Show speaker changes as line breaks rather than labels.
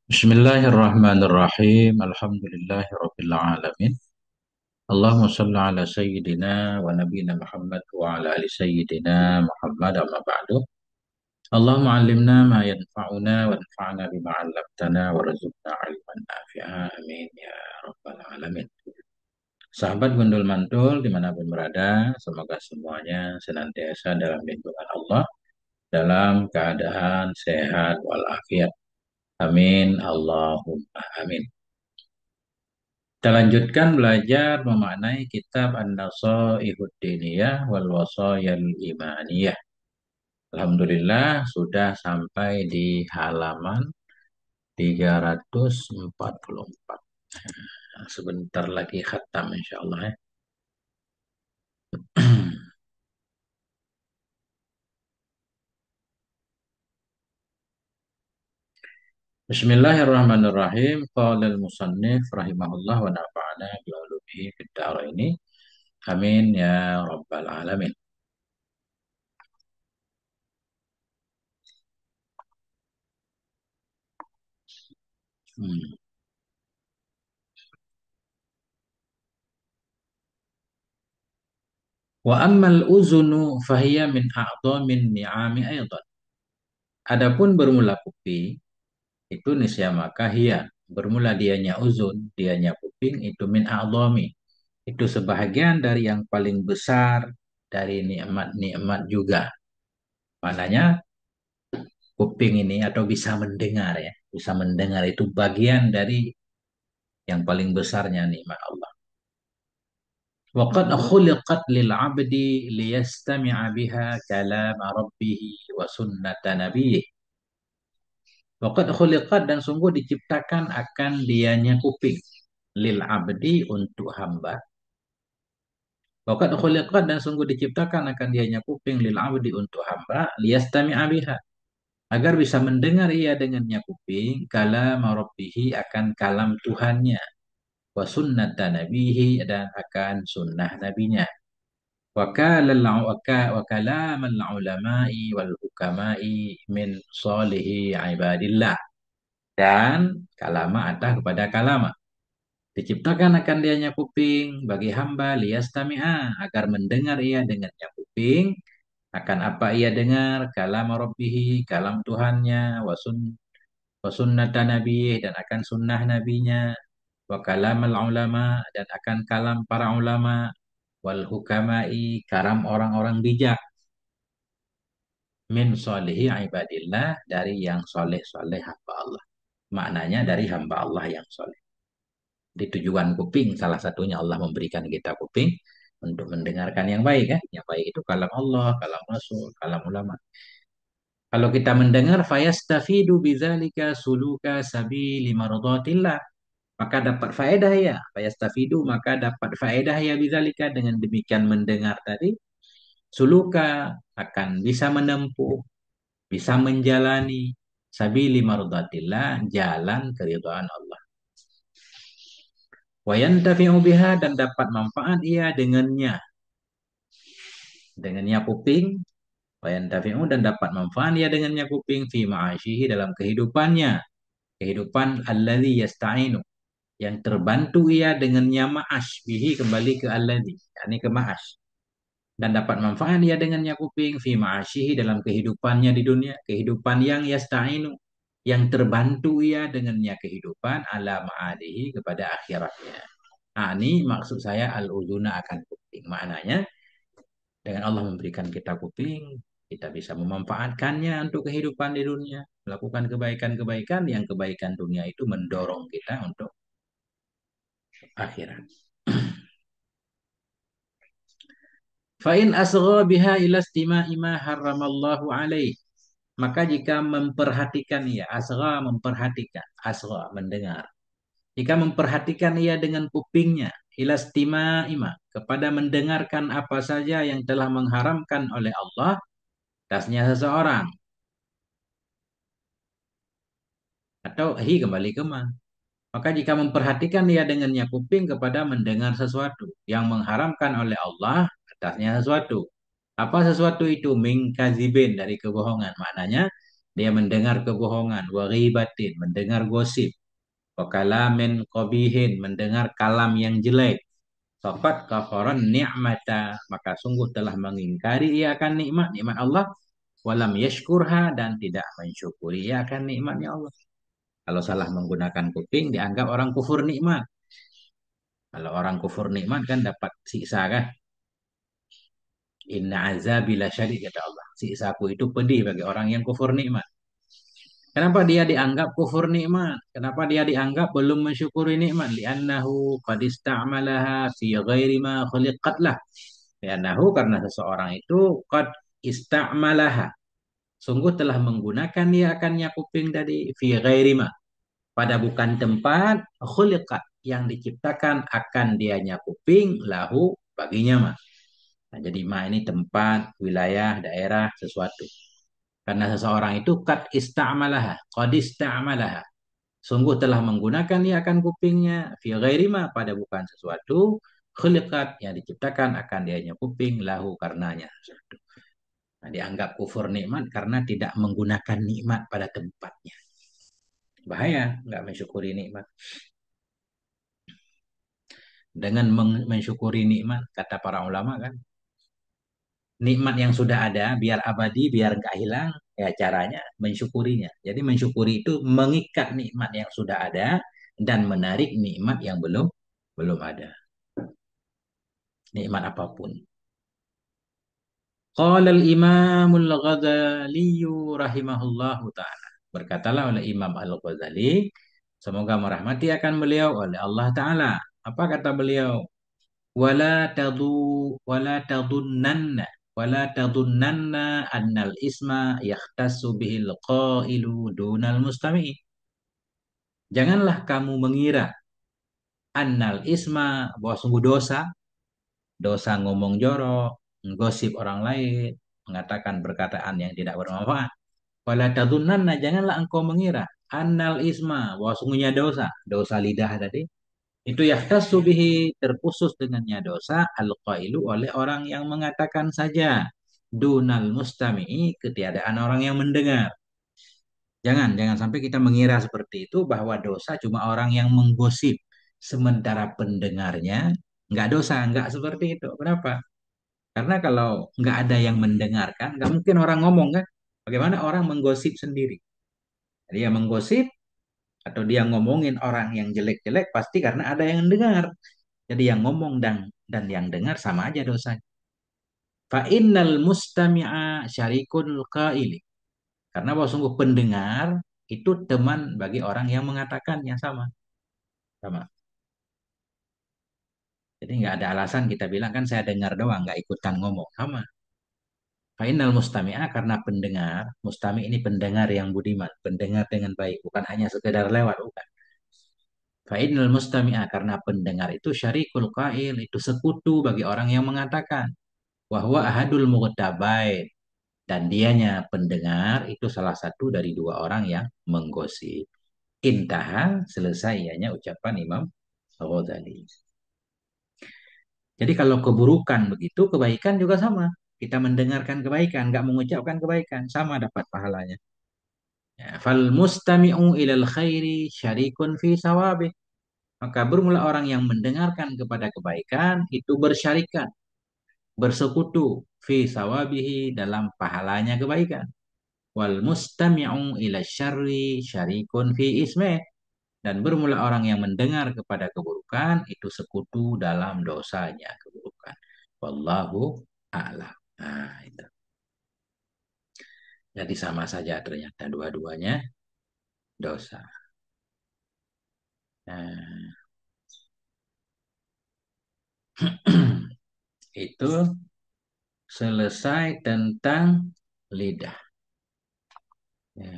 Bismillahirrahmanirrahim. Alhamdulillahirabbil alamin. Allahumma shalli ala sayyidina wa nabiyyina Muhammad wa ala ali sayyidina Muhammad amma ba'du. Allahumma 'allimna ma yanfa'una wa anfa'na bima 'allamtana warzuqna 'ilman nafi'a. Amin ya rabbal alamin. Sahabat Gundul Mantul dimanapun berada, semoga semuanya senantiasa dalam lindungan Allah, dalam keadaan sehat walafiat. Amin. Allahumma amin. Kita lanjutkan belajar memaknai kitab An-Nasaihud Diniyah wal Wasayal Imaniyah. Alhamdulillah sudah sampai di halaman 344. Nah, sebentar lagi khatam insyaallah ya. Bismillahirrahmanirrahim. Qala al-musannif rahimahullah wa nafa'ana bi ulumihi fid dharaini. Amin ya rabbal alamin. Hmm. Wa ammal uzunu fahiya min a'dhamin ni'ami aidan. Adapun bermula kuping itu nisya maka hiya bermula dianya uzun, dianya kuping itu min a'dhami. Itu sebahagian dari yang paling besar dari nikmat-nikmat juga. Maknanya kuping ini atau bisa mendengar ya, bisa mendengar itu bagian dari yang paling besarnya nikmat Allah. وقد خلقت للعبد ليستمع بها كلام ربه وسنة نبيه. Waqad khuliqat dan sungguh diciptakan akan dianya kuping lil abdi untuk hamba. Waqad khuliqat dan sungguh diciptakan akan dianya kuping lil abdi untuk hamba liyastami'a biha agar bisa mendengar ia dengannya kuping kalam rabbihi akan kalam Tuhannya wa sunnata nabihi dan akan sunnah nabinya. Wa kalamal ulama'i wal hukama'i min salihi ibadillah dan kalama atah kepada kalama. Diciptakan akan dianya kuping bagi hamba liyastami'a agar mendengar ia dengannya kuping akan apa ia dengar kalam rabbihi kalam Tuhannya wa sunnata nabiyih dan akan sunnah nabinya wa kalamal ulama dan akan kalam para ulama wal hukama'i karam orang-orang bijak min solihi ibadillah dari yang soleh-soleh hamba Allah. Maknanya dari hamba Allah yang soleh. Di tujuan kuping salah satunya Allah memberikan kita kuping untuk mendengarkan yang baik ya. Yang baik itu kalam Allah, kalam Rasul, kalam ulama. Kalau kita mendengar fayastafidu bidzalika suluka sabili mardatillah, maka dapat faedah ya. Fayastafidu maka dapat faedah ya bidzalika dengan demikian mendengar tadi suluka akan bisa menempuh, bisa menjalani sabili mardatillah jalan keridhaan Allah. Wayantafi'u biha dan dapat manfaat ia dengannya kuping. Wayantafi'u dan dapat manfaat ia dengannya kuping fi ma'asyihi dalam kehidupannya, kehidupan alladzi yasta'inu yang terbantu ia dengannya ma'ash bihi kembali ke alladzi yakni ke ma'ash dan dapat manfaat ia dengannya kuping fi ma'asyihi dalam kehidupannya di dunia, kehidupan yang yasta'inu yang terbantu ia dengannya kehidupan ala ma'adihi kepada akhiratnya. Nah, ini maksud saya al-uzuna akan kuping. Maknanya dengan Allah memberikan kita kuping, kita bisa memanfaatkannya untuk kehidupan di dunia, melakukan kebaikan-kebaikan yang kebaikan dunia itu mendorong kita untuk akhirat. Fa'in asgha biha ila istima'i ma haramallahu alaih. Maka jika memperhatikan ia, asgha memperhatikan, asgha mendengar. Jika memperhatikan ia dengan kupingnya, ila istima'i ma kepada mendengarkan apa saja yang telah mengharamkan oleh Allah atasnya seseorang. Atau hi kembali ke ma. Maka jika memperhatikan ia dengannya kuping kepada mendengar sesuatu yang mengharamkan oleh Allah atasnya sesuatu. Apa sesuatu itu? Mingkazibin dari kebohongan. Maknanya Dia mendengar kebohongan, wa ghibatin, mendengar gosip, wa kalamin qabihin, mendengar kalam yang jelek. Faqad kafaran ni'mata, maka sungguh telah mengingkari ia akan nikmat, nikmat Allah, walam yashkurha, dan tidak mensyukuri ia akan nikmatnya Allah. Kalau salah menggunakan kuping dianggap orang kufur nikmat. Kalau orang kufur nikmat kan dapat siksa kan. Inna azabi lasyadid kata Allah. Siksaku itu pedih bagi orang yang kufur nikmat. Kenapa dia dianggap kufur nikmat? Kenapa dia dianggap belum mensyukuri nikmat? Li'annahu qad ista'malaha fi ghairi ma khuliqat lah. Li'annahu karena seseorang itu qad ista'malaha. Sungguh telah menggunakan dia akannya kuping tadi fi ghairi ma. Pada bukan tempat khuliqat yang diciptakan akan dianya kuping lahu baginya mah. Nah, jadi ma ini tempat, wilayah, daerah, sesuatu. Karena seseorang itu qad ista'malaha. Sungguh telah menggunakan ia akan kupingnya fi ghairi ma pada bukan sesuatu khuliqat yang diciptakan akan dianya kuping lahu karenanya sesuatu. Nah, dianggap kufur nikmat karena tidak menggunakan nikmat pada tempatnya. Bahaya, nggak mensyukuri nikmat. Dengan mensyukuri nikmat, kata para ulama kan, nikmat yang sudah ada biar abadi biar nggak hilang, ya caranya mensyukurinya. Jadi mensyukuri itu mengikat nikmat yang sudah ada dan menarik nikmat yang belum belum ada, nikmat apapun. Qala al-Imam al-Ghazali rahimahullahu taala, berkatalah oleh Imam Al-Ghazali, semoga merahmati akan beliau oleh Allah taala. Apa kata beliau? wala tadu wala tadunnanna wala tadunnanna annal isma yahtassu bihil qailu dunal mustami. Janganlah kamu mengira annal isma, bahwa sungguh dosa, dosa ngomong jorok, gosip orang lain, mengatakan perkataan yang tidak bermanfaat. Wala tadunnanna, janganlah engkau mengira annal isma, bahwa sungguhnya dosa, dosa lidah tadi, itu yahtassu bihi, terkhusus dengannya dosa al-qailu, oleh orang yang mengatakan saja, dunal mustami'i, ketiadaan orang yang mendengar. Jangan sampai kita mengira seperti itu, bahwa dosa cuma orang yang menggosip sementara pendengarnya nggak dosa. Nggak seperti itu. Kenapa? Karena kalau nggak ada yang mendengarkan, nggak mungkin orang ngomong kan. Bagaimana orang menggosip sendiri? Dia menggosip atau dia ngomongin orang yang jelek-jelek pasti karena ada yang dengar. Jadi yang ngomong dan yang dengar sama aja dosanya. Fa innal mustami'a syarikul qaili. Karena bahwa sungguh pendengar itu teman bagi orang yang mengatakannya, sama. Sama. Jadi nggak ada alasan kita bilang kan saya dengar doang, nggak ikutan ngomong. Sama. Fa innal mustami'a, karena pendengar, mustami ini pendengar yang budiman, pendengar dengan baik, bukan hanya sekedar lewat, bukan. Fa innal mustami'a, karena pendengar itu syarikul qail, itu sekutu bagi orang yang mengatakan. Wahwa ahadul mughtabain, dan dianya pendengar itu salah satu dari dua orang yang menggosip. Intaha, selesai ianya ucapan Imam Ghazali. Jadi kalau keburukan begitu, kebaikan juga sama. Kita mendengarkan kebaikan, nggak mengucapkan kebaikan, sama dapat pahalanya. Ya, fal mustami'u ilal khairi syarikun fi sawabih. Maka bermula orang yang mendengarkan kepada kebaikan itu bersyarikat, bersekutu fi sawabihi, dalam pahalanya kebaikan. Wal mustami'u ila syarri syarikun fi ismeh, dan bermula orang yang mendengar kepada keburukan itu sekutu dalam dosanya keburukan. Wallahu a'lam. Nah, itu. Jadi sama saja ternyata dua-duanya dosa. Nah, itu selesai tentang lidah. Ya.